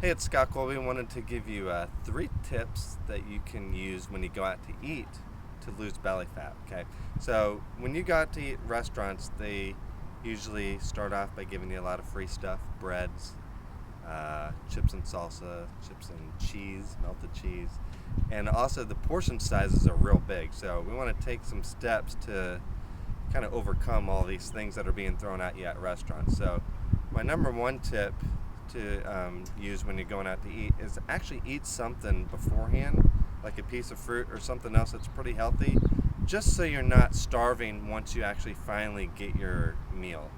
Hey, it's Scott Colby. I wanted to give you 3 tips that you can use when you go out to eat to lose belly fat. Okay, so when you go out to eat at restaurants, they usually start off by giving you a lot of free stuff: breads, chips and salsa, chips and cheese, melted cheese, and also the portion sizes are real big. So we want to take some steps to kind of overcome all these things that are being thrown at you at restaurants. So, my number one tip to use when you're going out to eat is actually eat something beforehand, like a piece of fruit or something else that's pretty healthy, just so you're not starving once you actually finally get your meal.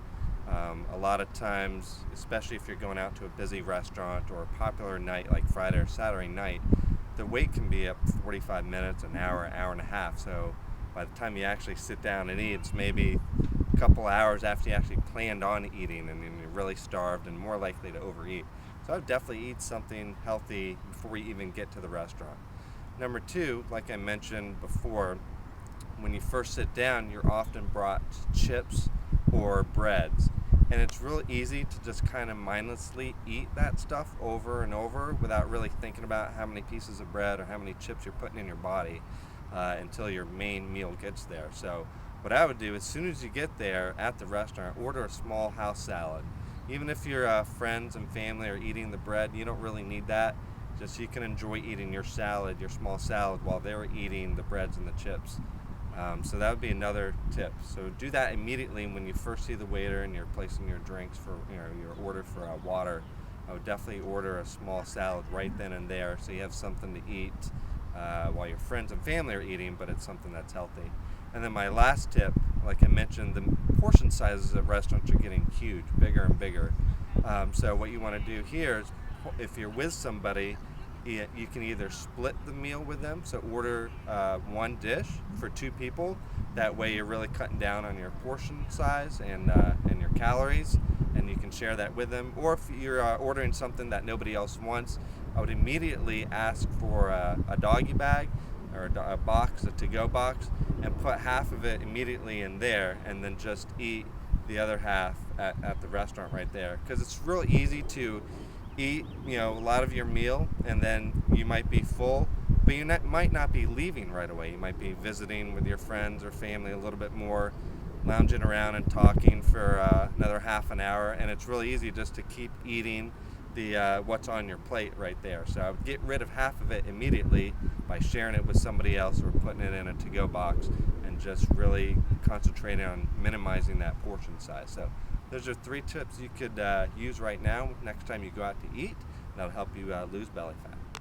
A lot of times, especially if you're going out to a busy restaurant or a popular night like Friday or Saturday night, the wait can be up 45 minutes, an hour and a half. So by the time you actually sit down and eat, it's maybe a couple hours after you actually planned on eating, and then you're really starved and more likely to overeat. So I would definitely eat something healthy before you even get to the restaurant. Number two, like I mentioned before, when you first sit down, you're often brought chips or breads. And it's really easy to just kind of mindlessly eat that stuff over and over without really thinking about how many pieces of bread or how many chips you're putting in your body until your main meal gets there. So, what I would do as soon as you get there at the restaurant, order a small house salad. Even if your friends and family are eating the bread, you don't really need that. Just you can enjoy eating your salad, your small salad, while they're eating the breads and the chips. So that would be another tip. So do that immediately when you first see the waiter and you're placing your drinks for your order for water. I would definitely order a small salad right then and there, so you have something to eat while your friends and family are eating, but it's something that's healthy. And then my last tip, like I mentioned, the portion sizes of restaurants are getting huge, bigger and bigger. So what you want to do here is, if you're with somebody, you can either split the meal with them, so order one dish for 2 people. That way you're really cutting down on your portion size and your calories, and you can share that with them. Or if you're ordering something that nobody else wants, I would immediately ask for a doggy bag or a box, a to-go box, and put half of it immediately in there, and then just eat the other half at the restaurant right there. Because it's real easy to eat, a lot of your meal, and then you might be full, but you might not be leaving right away. You might be visiting with your friends or family a little bit more, lounging around and talking for another half an hour, and it's really easy just to keep eating the what's on your plate right there. So I would get rid of half of it immediately by sharing it with somebody else or putting it in a to-go box, and just really concentrating on minimizing that portion size. So those are 3 tips you could use right now next time you go out to eat. That'll help you lose belly fat.